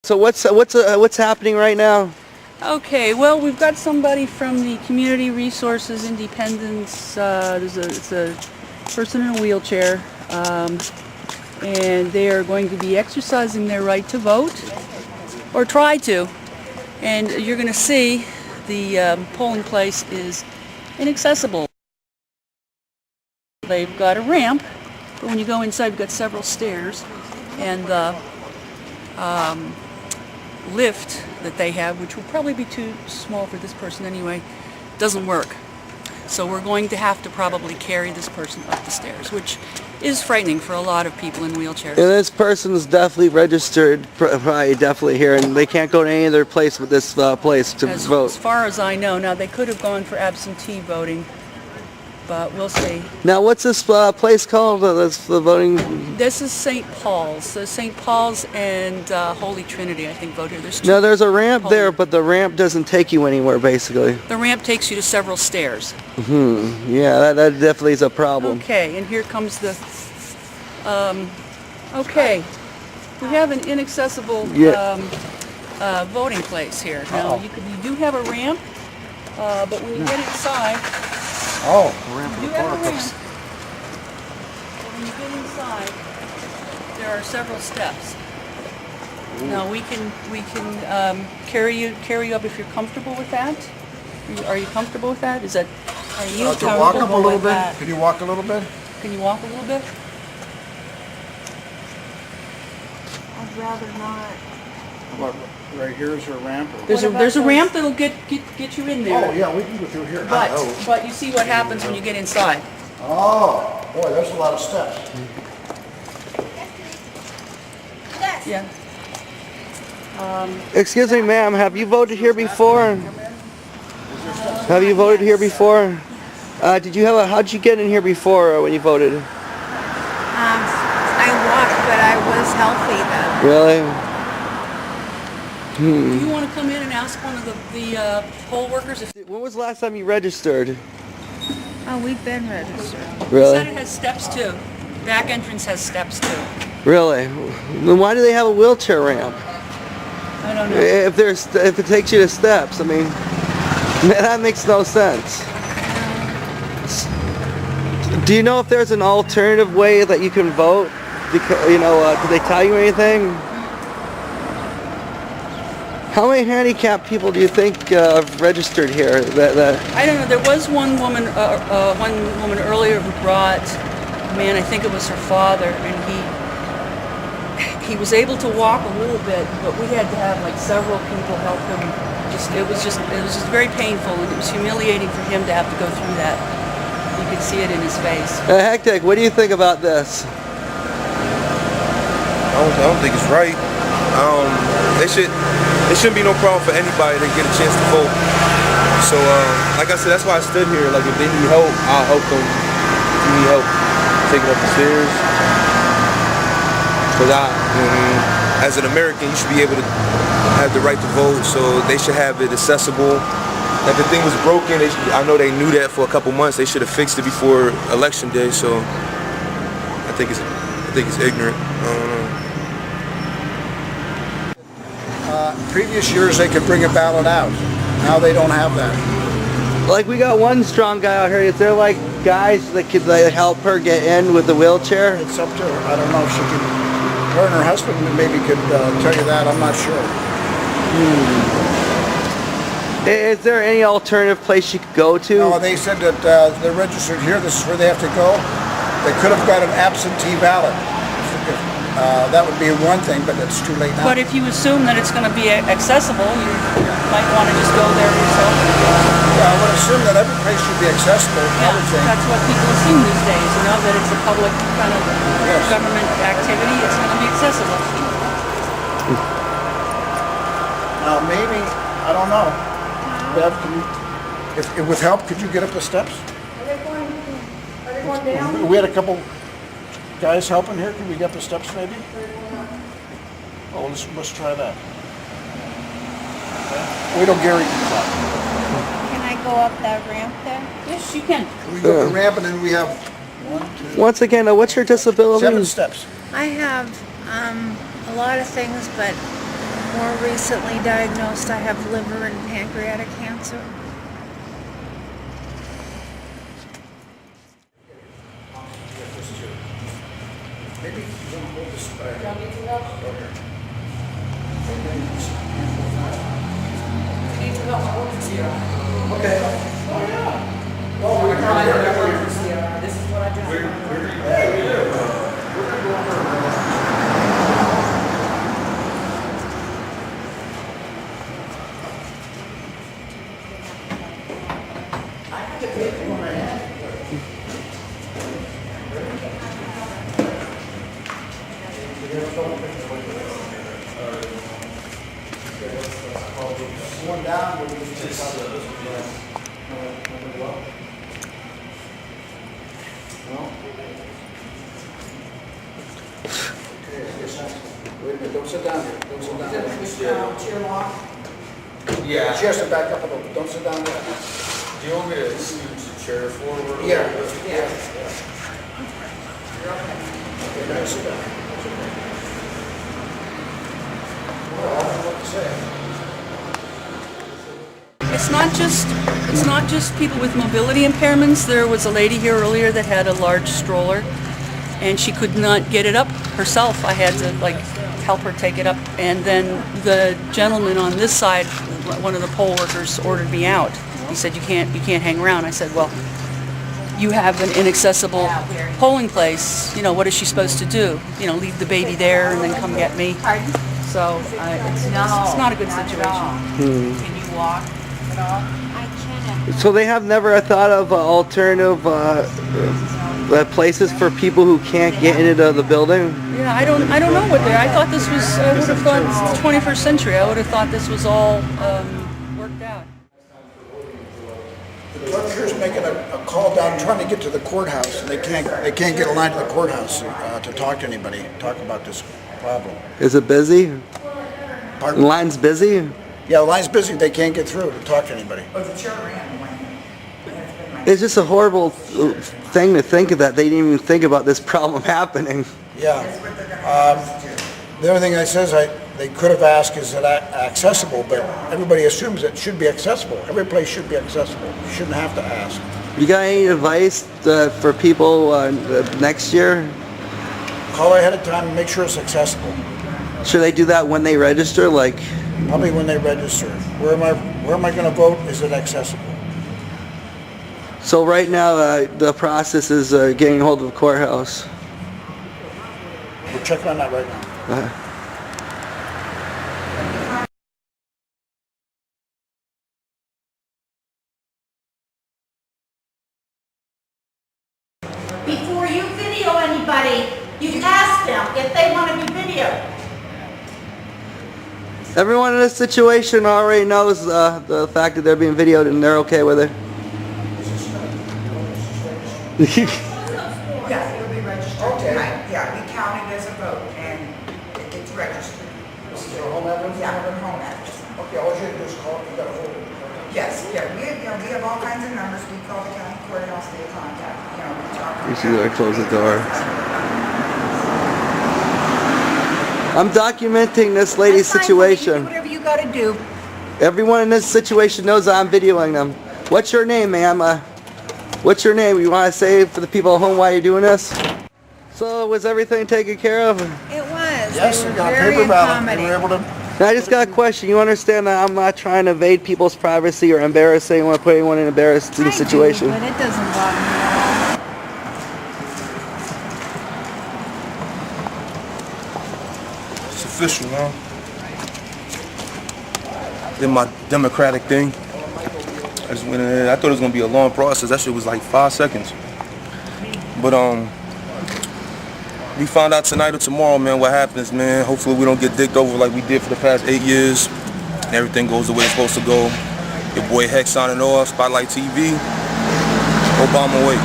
So what's happening right now? Okay, well, we've got somebody from the Community Resources Independence. It's a person in a wheelchair, and they are going to be exercising their right to vote, or try to. And you're going to see the polling place is inaccessible. They've got a ramp, but when you go inside, you've got several stairs, and the lift that they have, which will probably be too small for this person anyway, doesn't work. So we're going to have to probably carry this person up the stairs, which is frightening for a lot of people in wheelchairs. And this person's definitely registered, probably definitely here, and they can't go to any other place but this place to vote. As far as I know. Now, they could have gone for absentee voting, but we'll see. Now, what's this place called? That's the voting. This is St. Paul's. So St. Paul's and Holy Trinity, I think, vote here. No, there's a ramp there, but the ramp doesn't take you anywhere, basically. The ramp takes you to several stairs. Yeah, that definitely is a problem. Okay, and here comes the... okay, we have an inaccessible voting place here. Now, you do have a ramp, but when you get inside... Oh, the ramp for the photo clips. When you get inside, there are several steps. Now we can carry you up if you're comfortable with that. Are you comfortable with that? Is that? Are you comfortable walk up a little with bit? that? Can you walk a little bit? Can you walk a little bit? I'd rather not. What, right here is your ramp? Or? There's a ramp that'll get you in there. Oh yeah, we can go through here. But you see what happens when you get inside. Oh, boy, there's a lot of steps. Yeah. Excuse me, ma'am, have you voted here before? Have you voted here before? Did you have how'd you get in here before when you voted? I walked, but I was healthy then. Really? Do you want to come in and ask one of the poll workers if... When was the last time you registered? Oh, we've been registered. Really? It has steps too. Back entrance has steps too. Really? Then why do they have a wheelchair ramp? I don't know. If it takes you to steps, I mean, that makes no sense. Do you know if there's an alternative way that you can vote? Because, did they tell you anything? How many handicapped people do you think have registered here? I don't know. There was one woman earlier who brought a man. I think it was her father, and he was able to walk a little bit, but we had to have like several people help him. It was just very painful, and it was humiliating for him to have to go through that. You could see it in his face. Hectic, what do you think about this? I don't think it's right. It shouldn't be no problem for anybody to get a chance to vote. So, like I said, that's why I stood here. Like, if they need help, I'll help them. If you need help taking up the stairs. Because as an American, you should be able to have the right to vote. So they should have it accessible. Like, the thing was broken. I know they knew that for a couple months. They should have fixed it before Election Day. So I think it's ignorant. I don't know. Previous years they could bring a ballot out. Now they don't have that. Like, we got one strong guy out here. Is there like guys that could help her get in with the wheelchair? It's up to her. I don't know if she can. Her and her husband maybe could tell you that. I'm not sure. Is there any alternative place she could go to? No, they said that they're registered here. This is where they have to go. They could have got an absentee ballot. That would be one thing, but it's too late now. But if you assume that it's going to be accessible, you might want to just go there yourself. Yeah, I would assume that every place should be accessible. Yeah, that's what people assume these days, that it's a public kind of government activity, it's going to be accessible. Now maybe, I don't know. Bev, with help, could you get up the steps? Are they going down? We had a couple guys helping here. Can we get the steps maybe? Oh, let's try that. Okay. Wait till Gary comes up. Can I go up that ramp there? Yes, you can. We go up the ramp and then we have 1, 2, Once again, what's your disability? 7 steps. I have a lot of things, but more recently diagnosed. I have liver and pancreatic cancer. Maybe you want to hold this back. Okay. Well, we're going to This is what I do. One down, we'll just wait a minute, don't sit down here. Don't sit down there. Chair lock. Yeah. She has to back up a little. Don't sit down there. Do you want me to scoot the chair forward? Yeah. Yeah. Okay, now sit down. Well, I don't know what to say. It's not just people with mobility impairments. There was a lady here earlier that had a large stroller and she could not get it up herself. I had to help her take it up, and then the gentleman on this side, one of the poll workers, ordered me out. He said, you can't hang around. I said, well, you have an inaccessible polling place. You know, what is she supposed to do? You know, leave the baby there and then come get me. So it's not a good situation. Can you walk at all? I cannot. So they have never thought of alternative places for people who can't get into the building? Yeah, I don't know what they. I thought this was. I would have thought it's the 21st century. I would have thought this was all worked out. The clerk's making a call down, trying to get to the courthouse, and they can't get a line to the courthouse to talk to anybody, talk about this problem. Is it busy? Pardon? The line's busy? Yeah, the line's busy. They can't get through to talk to anybody. Oh, the chair ran. It's just a horrible thing to think of that they didn't even think about this problem happening. Yeah. The only thing I says they could have asked, is it accessible? But everybody assumes it should be accessible. Every place should be accessible. You shouldn't have to ask. You got any advice for people next year? Call ahead of time and make sure it's accessible. Should they do that when they register? Probably when they register. Where am I going to vote? Is it accessible? So right now the process is getting hold of the courthouse. We're checking on that right now. Before you video anybody, you ask them if they want to be videoed. Everyone in this situation already knows the fact that they're being videoed and they're okay with it. Yes, it'll be registered tonight. Yeah, we count it as a vote, and it's registered. This is your home address? Yeah, our home address. Okay, all you have to do is call. You got a hold of it. Yes, yeah, we have all kinds of numbers. We call the county courthouse, they contact, we talk to You see that I close the door. I'm documenting this lady's That's fine, honey. You do situation. whatever you gotta do. Everyone in this situation knows I'm videoing them. What's your name, ma'am? What's your name? You want to say for the people at home why you're doing this? So was everything taken care of? It was. Yes, They we were got a very paper ballot. We accommodating. were able to. Now, I just got a question. You understand that I'm not trying to invade people's privacy or embarrass anyone, put anyone in an embarrassing I situation. do, but it doesn't bother me at all. It's official, man. Did my democratic thing. I just went in there. I thought it was gonna be a long process. That shit was like 5 seconds. But we find out tonight or tomorrow, man, what happens, man. Hopefully we don't get dicked over like we did for the past 8 years. And everything goes the way it's supposed to go. Your boy Hex signing off, Spotlight TV. Obama way.